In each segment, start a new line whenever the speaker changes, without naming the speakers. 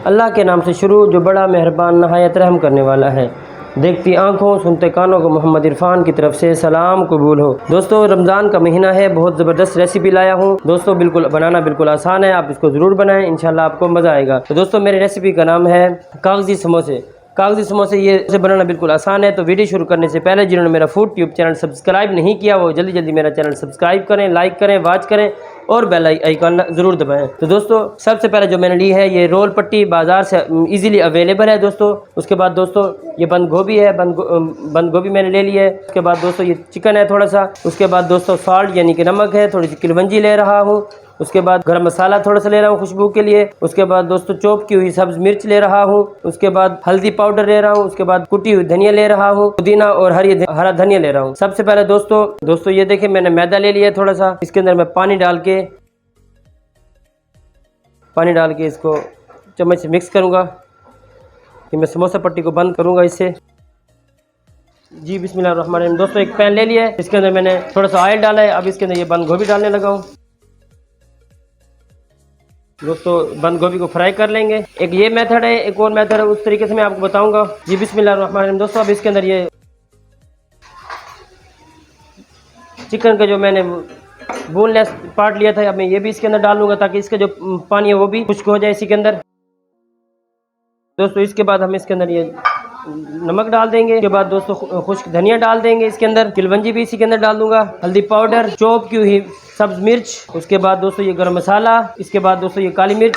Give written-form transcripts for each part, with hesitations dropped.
अल्लाह के नाम से शुरू जो बड़ा मेहरबान नहायत रहम करने वाला है। देखती आंखों सुनते कानों को मोहम्मद इरफान की तरफ से सलाम कबूल हो। दोस्तों रमज़ान का महीना है, बहुत ज़बरदस्त रेसिपी लाया हूँ दोस्तों। बिल्कुल बनाना बिल्कुल आसान है, आप इसको ज़रूर बनाएं, इंशाल्लाह आपको मज़ा आएगा। तो दोस्तों मेरी रेसिपी का नाम है कागज़ी समोसे। कागज़ी समोसे ये से बनाना बिल्कुल आसान है। तो वीडियो शुरू करने से पहले जिन्होंने मेरा फूड ट्यूब चैनल सब्सक्राइब नहीं किया वो जल्दी जल्दी मेरा चैनल सब्सक्राइब करें, लाइक करें, वॉच करें और बेल आइकन ज़रूर दबाएं। तो दोस्तों सबसे पहले जो मैंने ली है ये रोल पट्टी, बाज़ार से इजीली अवेलेबल है दोस्तों। उसके बाद दोस्तों ये बंद गोभी है, बंद गोभी मैंने ले ली है। उसके बाद दोस्तों ये चिकन है थोड़ा सा। उसके बाद दोस्तों सॉल्ट यानी कि नमक है, थोड़ी सी किलवंजी ले रहा हूँ। उसके बाद गरम मसाला थोड़ा सा ले रहा हूँ खुशबू के लिए। उसके बाद दोस्तों चॉप की हुई सब्ज मिर्च ले रहा हूँ। उसके बाद हल्दी पाउडर ले रहा हूँ। उसके बाद कुटी हुई धनिया ले रहा हूँ, पुदीना और हरा धनिया ले रहा हूँ। सबसे पहले दोस्तों ये देखिए मैंने मैदा ले लिया है थोड़ा सा। इसके अंदर मैं पानी डाल के इसको चम्मच से मिक्स करूँगा। कि मैं समोसा पट्टी को बंद करूँगा इससे। जी बिस्मिल्लाहिर्रहमानिर्रहीम। दोस्तों एक पैन ले लिया है, इसके अंदर मैंने थोड़ा सा ऑयल डाला है। अब इसके अंदर ये बंद गोभी डालने लगा हूँ। दोस्तों बंद गोभी को फ्राई कर लेंगे। एक ये मेथड है, एक और मेथड है, उस तरीके से मैं आपको बताऊंगा। जी बिस्मिल्लाहिर्रहमानिर्रहीम। दोस्तों अब इसके अंदर ये चिकन का जो मैंने बोनलेस पार्ट लिया था, अब मैं ये भी इसके अंदर डालूंगा ताकि इसका जो पानी है वो भी खुश्क हो जाए इसी के अंदर। दोस्तों इसके बाद हम इसके अंदर ये नमक डाल देंगे। उसके बाद दोस्तों खुश्क धनिया डाल देंगे इसके अंदर, किलवंजी भी इसी के अंदर डाल दूंगा, हल्दी पाउडर, चॉप की हुई सब्ज मिर्च। उसके बाद दोस्तों ये गरम मसाला। इसके बाद दोस्तों ये काली मिर्च।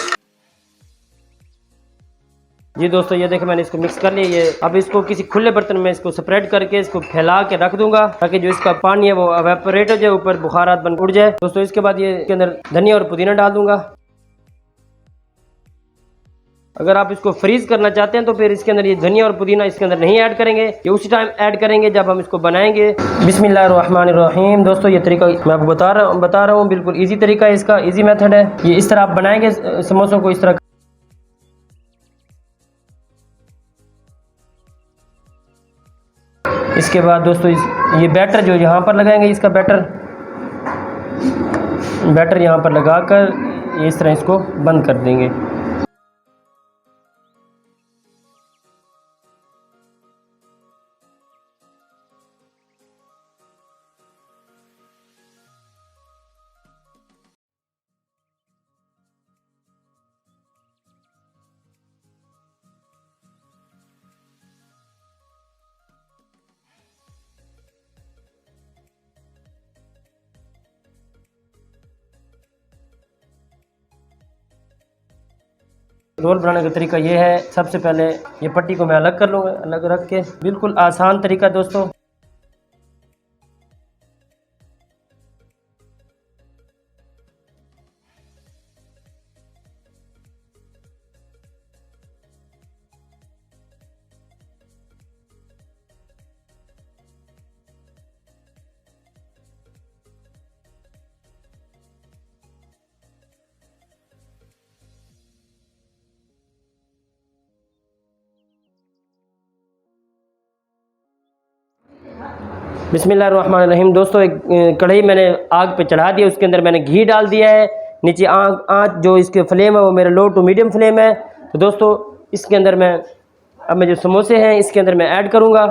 जी दोस्तों ये देखें मैंने इसको मिक्स कर लिया। ये अब इसको किसी खुले बर्तन में इसको स्प्रेड करके इसको फैला के रख दूंगा ताकि जो इसका पानी है वो एवेपोरेट हो जाए, ऊपर बुखारात बन उड़ जाए। दोस्तों इसके बाद ये इसके अंदर धनिया और पुदीना डाल दूंगा। अगर आप इसको फ्रीज करना चाहते हैं तो फिर इसके अंदर ये धनिया और पुदीना इसके अंदर नहीं ऐड करेंगे, ये उसी टाइम ऐड करेंगे जब हम इसको बनाएंगे। बिस्मिल्लाहिर्रहमानिर्रहीम। दोस्तों ये तरीका मैं आपको बता रहा हूँ बिल्कुल इजी तरीका है, इसका इजी मेथड है। ये इस तरह आप बनाएंगे समोसों को इस तरह। इसके बाद दोस्तों ये बैटर जो यहाँ पर लगाएंगे, इसका बैटर यहाँ पर लगाकर इस तरह इसको बंद कर देंगे। रोल बनाने का तरीका ये है, सबसे पहले ये पट्टी को मैं अलग कर लूँगा, अलग रख के बिल्कुल आसान तरीका दोस्तों। बिस्मिल्लाहिर्रहमानिर्रहीम। दोस्तों एक कढ़ाई मैंने आग पे चढ़ा दिया, उसके अंदर मैंने घी डाल दिया है। नीचे आँच जो इसके फ्लेम है वो मेरा लो टू मीडियम फ्लेम है। तो दोस्तों इसके अंदर अब मैं जो समोसे हैं इसके अंदर मैं ऐड करूँगा।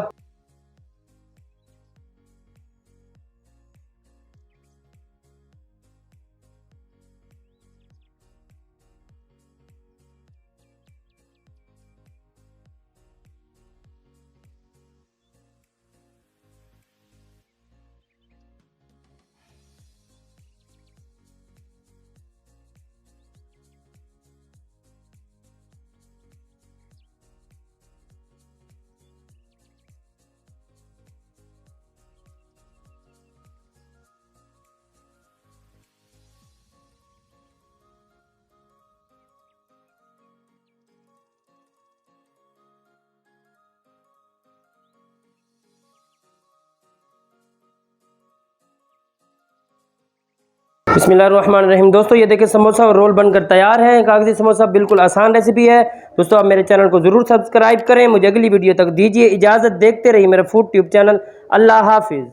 बिस्मिल्लाहिर्रहमानिर्रहीम। दोस्तों ये देखिए समोसा और रोल बनकर तैयार है। कागजी समोसा बिल्कुल आसान रेसिपी है दोस्तों। आप मेरे चैनल को ज़रूर सब्सक्राइब करें। मुझे अगली वीडियो तक दीजिए इजाज़त। देखते रहिए मेरा फूड ट्यूब चैनल। अल्लाह हाफिज़।